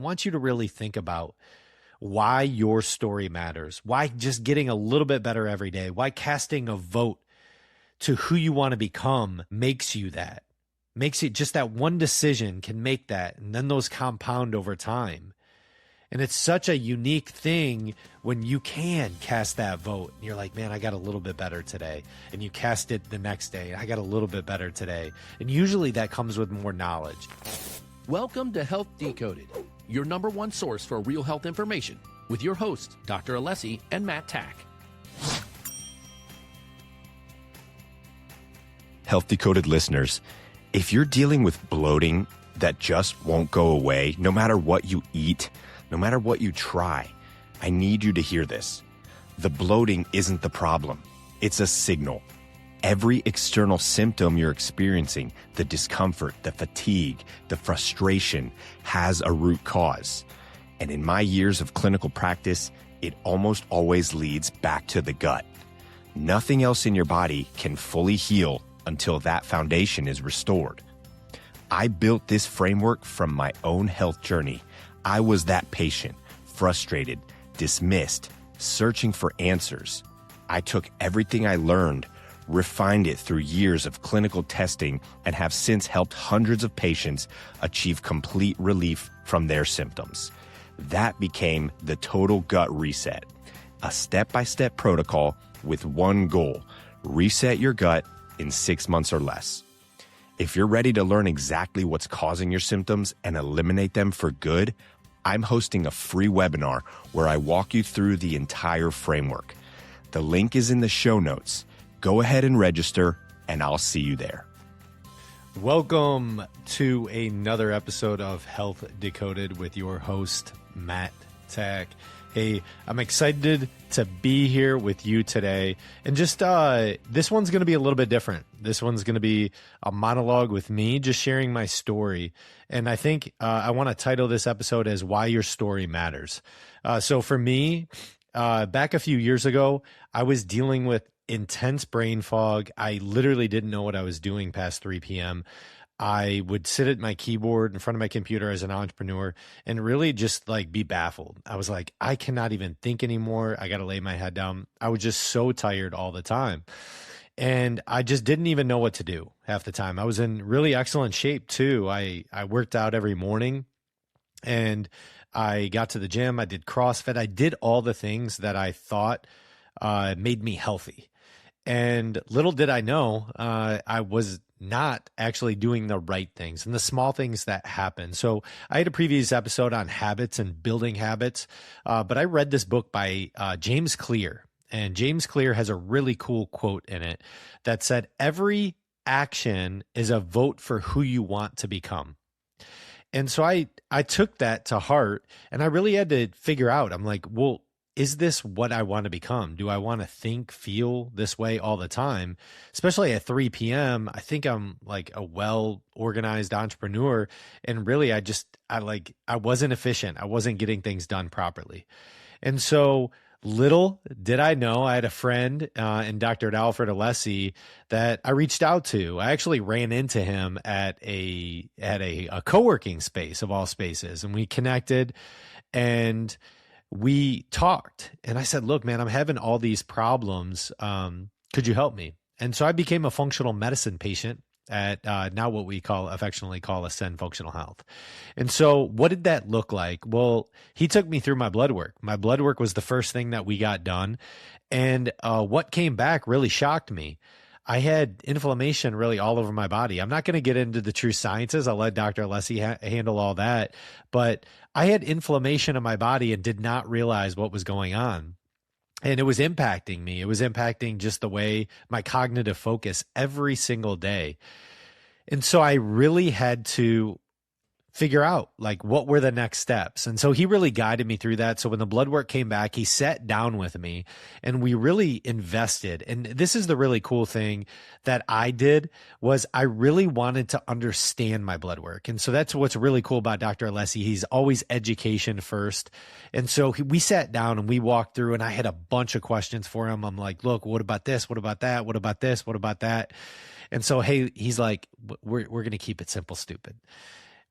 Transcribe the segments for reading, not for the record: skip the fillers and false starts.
want you to really think about why your story matters, why just getting a little bit better every day, why casting a vote to who you want to become makes you that, makes it just that one decision can make that. And then those compound over time. And it's such a unique thing when you can cast that vote. And you're like, man, I got a little bit better today. And you cast it the next day. I got a little bit better today. And usually that comes with more knowledge. Welcome to Health Decoded, your number one source for real health information with your hosts, Dr. Alessi and Matt Tack. Health Decoded listeners, if you're dealing with bloating that just won't go away, no matter what you eat, no matter what you try, I need you to hear this. The bloating isn't the problem. It's a signal. Every external symptom you're experiencing, the discomfort, the fatigue, the frustration, has a root cause. And in my years of clinical practice, it almost always leads back to the gut. Nothing else in your body can fully heal until that foundation is restored. I built this framework from my own health journey. I was that patient, frustrated, dismissed, searching for answers. I took everything I learned, refined it through years of clinical testing, and have since helped hundreds of patients achieve complete relief from their symptoms. That became the Total Gut Reset, a step-by-step protocol with one goal: reset your gut in 6 months or less. If you're ready to learn exactly what's causing your symptoms and eliminate them for good, I'm hosting a free webinar where I walk you through the entire framework. The link is in the show notes. Go ahead and register, and I'll see you there. Welcome to another episode of Health Decoded with your host, Matt Tack. Hey, I'm excited to be here with you today. And just this one's going to be a little bit different. This one's going to be a monologue with me, just sharing my story. And I think I want to title this episode as Why Your Story Matters. So for me, back a few years ago, I was dealing with intense brain fog. I literally didn't know what I was doing past 3 p.m. I would sit at my keyboard in front of my computer as an entrepreneur and really just like be baffled. I was like, I cannot even think anymore. I got to lay my head down. I was just so tired all the time. And I just didn't even know what to do half the time. I was in really excellent shape too. I worked out every morning and I got to the gym. I did CrossFit. I did all the things that I thought made me healthy. And little did I know, I was not actually doing the right things and the small things that happen. So I had a previous episode on habits and building habits, but I read this book by James Clear. And James Clear has a really cool quote in it that said, every action is a vote for who you want to become. And so I took that to heart and I really had to figure out, I'm like, well, is this what I want to become? Do I want to think, feel this way all the time? Especially at 3 p.m., I think I'm like a well-organized entrepreneur. And really, I wasn't efficient. I wasn't getting things done properly. And so little did I know, I had a friend in Dr. Alfred Alessi that I reached out to. I actually ran into him at a co-working space of all spaces. And we connected and we talked and I said, look, man, I'm having all these problems. Could you help me? And so I became a functional medicine patient at now what we affectionately call Ascend Functional Health. And so what did that look like? Well, he took me through my blood work. My blood work was the first thing that we got done. And what came back really shocked me. I had inflammation really all over my body. I'm not going to get into the true sciences. I'll let Dr. Alessi handle all that. But I had inflammation in my body and did not realize what was going on. And it was impacting me. It was impacting just the way my cognitive focus every single day. And so I really had to figure out like what were the next steps. And so he really guided me through that. So when the blood work came back, he sat down with me and we really invested. And this is the really cool thing that I did was I really wanted to understand my blood work. And so that's what's really cool about Dr. Alessi. He's always education first. And so we sat down and we walked through and I had a bunch of questions for him. I'm like, look, what about this? What about that? What about this? What about that? And so, hey, he's like, we're going to keep it simple, stupid.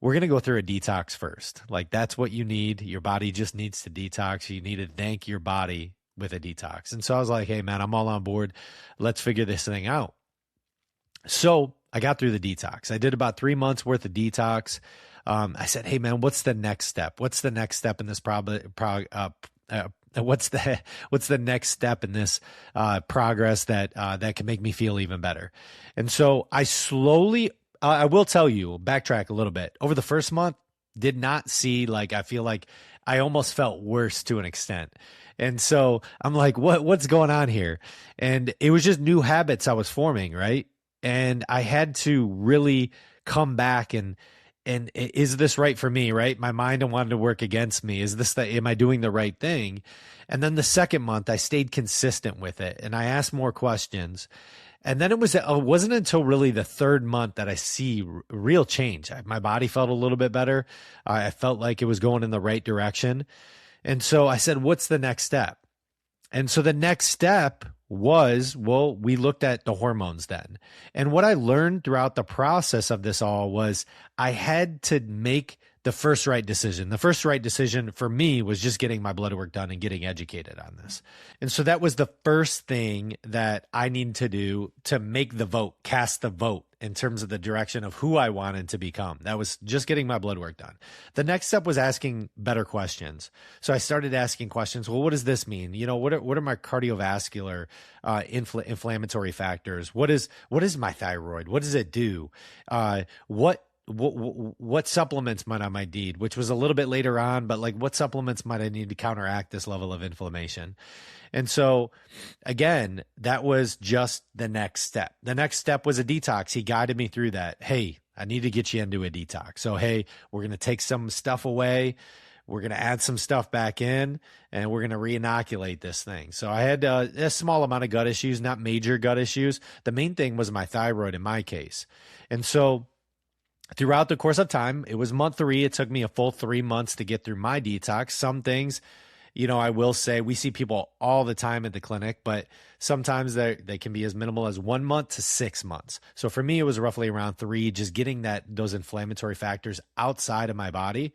we're going to go through a detox first. Like, that's what you need. Your body just needs to detox. You need to thank your body with a detox. And so I was like, hey man, I'm all on board. Let's figure this thing out. So I got through the detox. I did about 3 months worth of detox. I said, hey man, what's the next step? What's the next step in this what's the next step in this progress that can make me feel even better? And so I slowly, I will tell you, backtrack a little bit. Over the first month, did not see, like, I feel like I almost felt worse to an extent. And so I'm like, what's going on here? And it was just new habits I was forming, right? And I had to really come back and is this right for me, right? My mind wanted to work against me. Am I doing the right thing? And then the second month, I stayed consistent with it and I asked more questions. And then it wasn't until really the third month that I see real change. My body felt a little bit better. I felt like it was going in the right direction. And so I said, what's the next step? And so the next step was, well, we looked at the hormones then. And what I learned throughout the process of this all was I had to make the first right decision. The first right decision for me was just getting my blood work done and getting educated on this. And so that was the first thing that I needed to do to make the vote, cast the vote in terms of the direction of who I wanted to become. That was just getting my blood work done. The next step was asking better questions. So I started asking questions. Well, what does this mean? You know, what are my cardiovascular inflammatory factors? What is my thyroid? What does it do? What supplements might I need, which was a little bit later on, but like, what supplements might I need to counteract this level of inflammation? And so again, that was just the next step. The next step was a detox. He guided me through that. Hey, I need to get you into a detox. So, hey, we're going to take some stuff away. We're going to add some stuff back in and we're going to re-inoculate this thing. So I had a small amount of gut issues, not major gut issues. The main thing was my thyroid in my case. And so throughout the course of time, it was month 3. It took me a full 3 months to get through my detox. Some things, you know, I will say we see people all the time at the clinic, but sometimes they can be as minimal as 1 month to 6 months. So for me, it was roughly around 3, just getting those inflammatory factors outside of my body.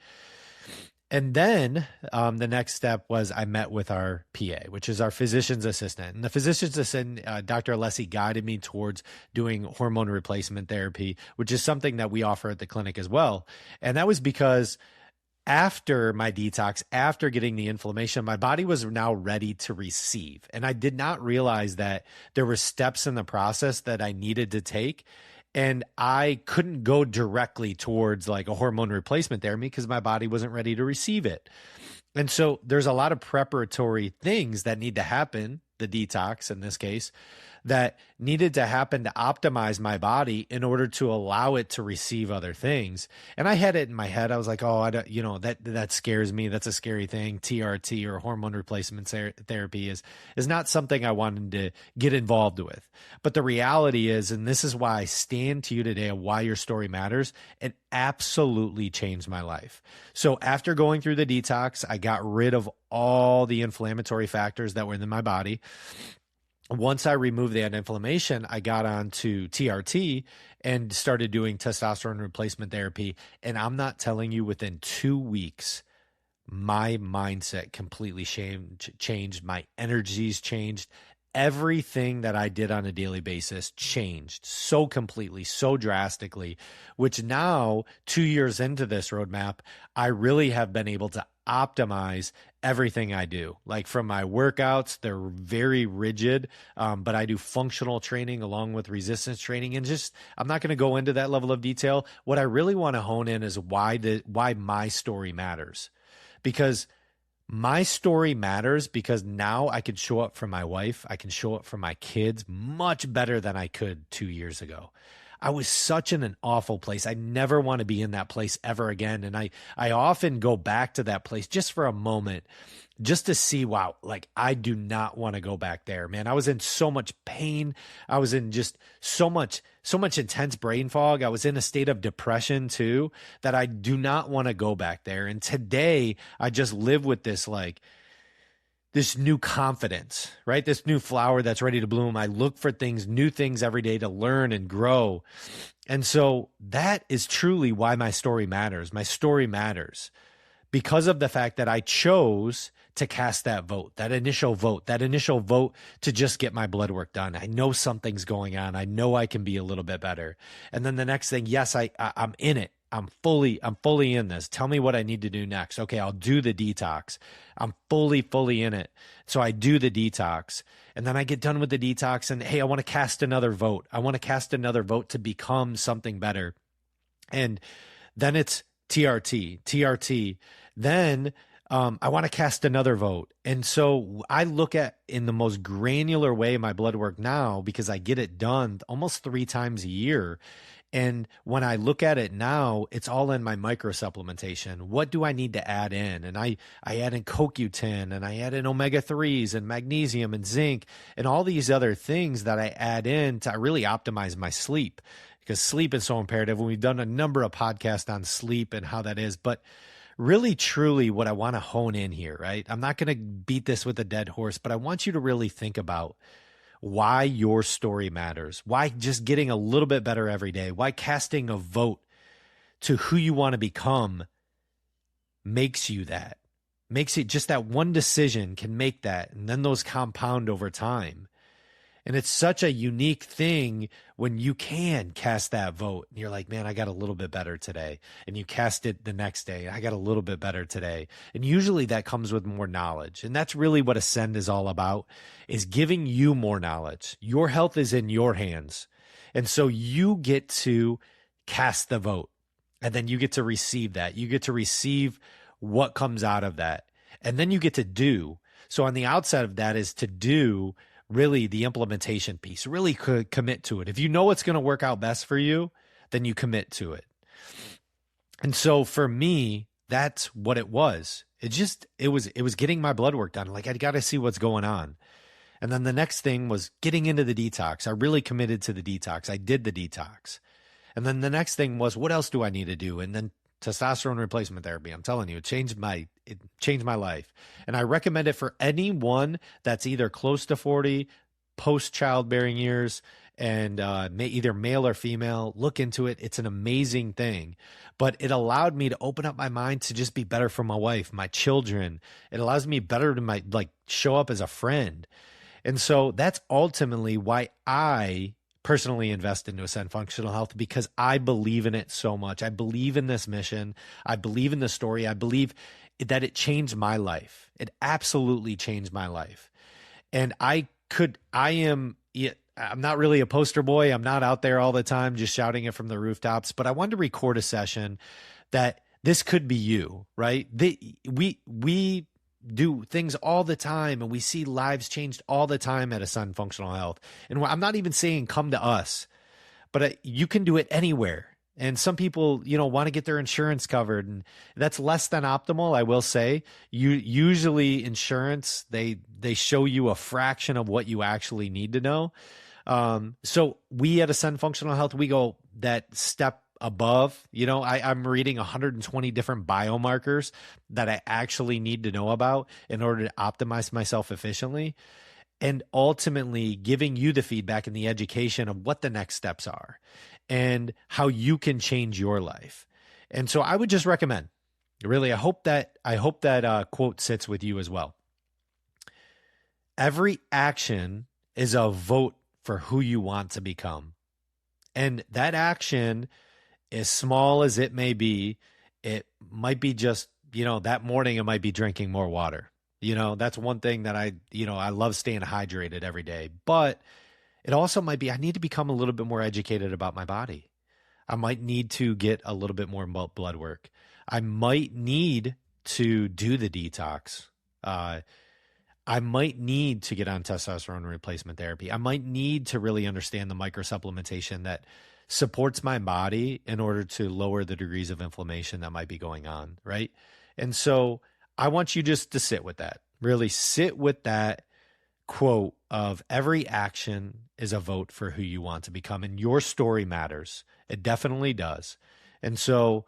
And then the next step was I met with our PA, which is our physician's assistant. And the physician's assistant, Dr. Alessi, guided me towards doing hormone replacement therapy, which is something that we offer at the clinic as well. And that was because after my detox, after getting the inflammation, my body was now ready to receive. And I did not realize that there were steps in the process that I needed to take. And I couldn't go directly towards like a hormone replacement therapy because my body wasn't ready to receive it. And so there's a lot of preparatory things that need to happen, the detox in this case, that needed to happen to optimize my body in order to allow it to receive other things. And I had it in my head. I was like, oh, I don't, you know, that scares me. That's a scary thing. TRT or hormone replacement therapy is not something I wanted to get involved with. But the reality is, and this is why I stand to you today of why your story matters, it absolutely changed my life. So after going through the detox, I got rid of all the inflammatory factors that were in my body. Once I removed that inflammation, I got onto TRT and started doing testosterone replacement therapy. And I'm not telling you, within 2 weeks, my mindset completely changed. My energies changed. Everything that I did on a daily basis changed so completely, so drastically, which now, 2 years into this roadmap, I really have been able to optimize everything I do. Like from my workouts, they're very rigid, but I do functional training along with resistance training. And just, I'm not going to go into that level of detail. What I really want to hone in is why my story matters. Because my story matters because now I can show up for my wife. I can show up for my kids much better than I could 2 years ago. I was such in an awful place. I never want to be in that place ever again. And I often go back to that place just for a moment, just to see, wow, like I do not want to go back there, man. I was in so much pain. I was in just so much intense brain fog. I was in a state of depression too, that I do not want to go back there. And today I just live with this, like, this new confidence, right? This new flower that's ready to bloom. I look for things, new things every day to learn and grow. And so that is truly why my story matters. My story matters because of the fact that I chose to cast that vote, that initial vote to just get my blood work done. I know something's going on. I know I can be a little bit better. And then the next thing, yes, I'm in it. I'm fully in this. Tell me what I need to do next. Okay, I'll do the detox. I'm fully in it. So I do the detox. And then I get done with the detox and hey, I want to cast another vote. I want to cast another vote to become something better. And then it's TRT. Then I want to cast another vote. And so I look at in the most granular way my blood work now because I get it done almost 3 times a year. And when I look at it now, it's all in my micro supplementation. What do I need to add in? And I add in CoQ10 and I add in omega-3s and magnesium and zinc and all these other things that I add in to really optimize my sleep because sleep is so imperative. And we've done a number of podcasts on sleep and how that is. But really, truly what I want to hone in here, right? I'm not going to beat this with a dead horse, but I want you to really think about why your story matters, why just getting a little bit better every day, why casting a vote to who you want to become makes you that, makes it just that one decision can make that. And then those compound over time. And it's such a unique thing when you can cast that vote and you're like, man, I got a little bit better today. And you cast it the next day. I got a little bit better today. And usually that comes with more knowledge. And that's really what Ascend is all about, is giving you more knowledge. Your health is in your hands. And so you get to cast the vote and then you get to receive that. You get to receive what comes out of that. And then you get to do. So on the outside of that is to do really the implementation piece, really commit to it. If you know what's going to work out best for you, then you commit to it. And so for me, that's what it was. It was getting my blood work done. Like I got to see what's going on. And then the next thing was getting into the detox. I really committed to the detox. I did the detox. And then the next thing was, what else do I need to do? And then testosterone replacement therapy. I'm telling you, it changed my life. And I recommend it for anyone that's either close to 40, post childbearing years, and either male or female. Look into it. It's an amazing thing. But it allowed me to open up my mind to just be better for my wife, my children. It allows me better to show up as a friend. And so that's ultimately why I personally invest into Ascend Functional Health, because I believe in it so much. I believe in this mission. I believe in the story. I believe that it changed my life. It absolutely changed my life. And I'm not really a poster boy. I'm not out there all the time just shouting it from the rooftops, but I wanted to record a session that this could be you, right? We do things all the time and we see lives changed all the time at Ascend Functional Health. And I'm not even saying come to us, but you can do it anywhere. And some people, want to get their insurance covered, and that's less than optimal. I will say usually insurance, they show you a fraction of what you actually need to know. So we at Ascend Functional Health, we go that step above. I'm reading 120 different biomarkers that I actually need to know about in order to optimize myself efficiently, and ultimately giving you the feedback and the education of what the next steps are and how you can change your life. And so I would just recommend, really, I hope that quote sits with you as well. Every action is a vote for who you want to become. And that action, as small as it may be, it might be just, that morning it might be drinking more water. That's one thing that I love staying hydrated every day. But it also might be I need to become a little bit more educated about my body. I might need to get a little bit more blood work. I might need to do the detox. I might need to get on testosterone replacement therapy. I might need to really understand the microsupplementation that supports my body in order to lower the degrees of inflammation that might be going on, right? And so I want you just to sit with that. Really sit with that quote of every action is a vote for who you want to become, and your story matters. It definitely does. And so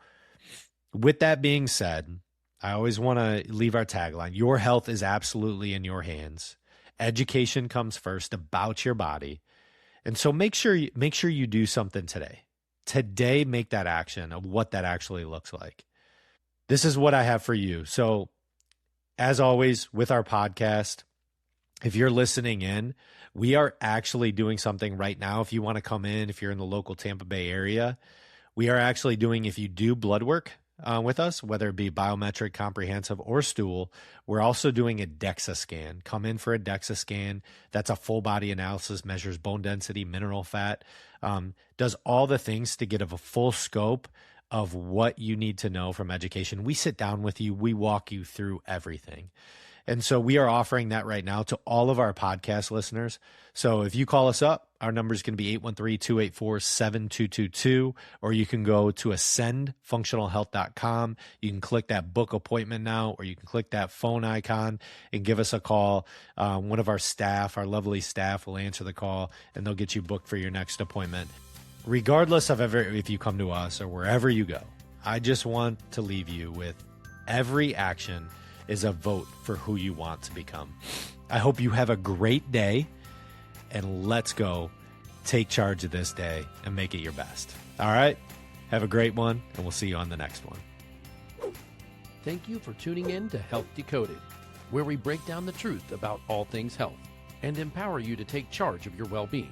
with that being said, I always want to leave our tagline. Your health is absolutely in your hands. Education comes first about your body. And so make sure you do something today. Today, make that action of what that actually looks like. This is what I have for you. So as always with our podcast, if you're listening in, we are actually doing something right now. If you want to come in, if you're in the local Tampa Bay area, we are actually doing, if you do blood work with us, whether it be biometric, comprehensive, or stool, we're also doing a DEXA scan. Come in for a DEXA scan. That's a full body analysis, measures bone density, mineral fat, does all the things to get a full scope of what you need to know from education. We sit down with you. We walk you through everything. And so we are offering that right now to all of our podcast listeners. So if you call us up, our number is going to be 813-284-7222, or you can go to ascendfunctionalhealth.com. You can click that book appointment now, or you can click that phone icon and give us a call. One of our staff, our lovely staff, will answer the call, and they'll get you booked for your next appointment. Regardless of if you come to us or wherever you go, I just want to leave you with every action is a vote for who you want to become. I hope you have a great day, and let's go take charge of this day and make it your best. All right? Have a great one, and we'll see you on the next one. Thank you for tuning in to Health Decoded, where we break down the truth about all things health and empower you to take charge of your well-being.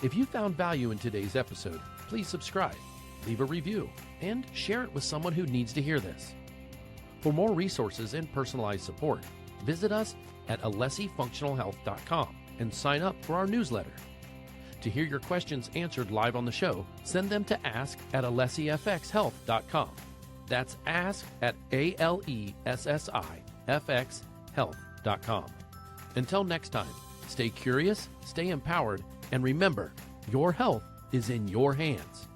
If you found value in today's episode, please subscribe, leave a review, and share it with someone who needs to hear this. For more resources and personalized support, visit us at alessifunctionalhealth.com and sign up for our newsletter. To hear your questions answered live on the show, send them to ask@alessifxhealth.com. That's ask@alessifxhealth.com. Until next time, stay curious, stay empowered, and remember, your health is in your hands.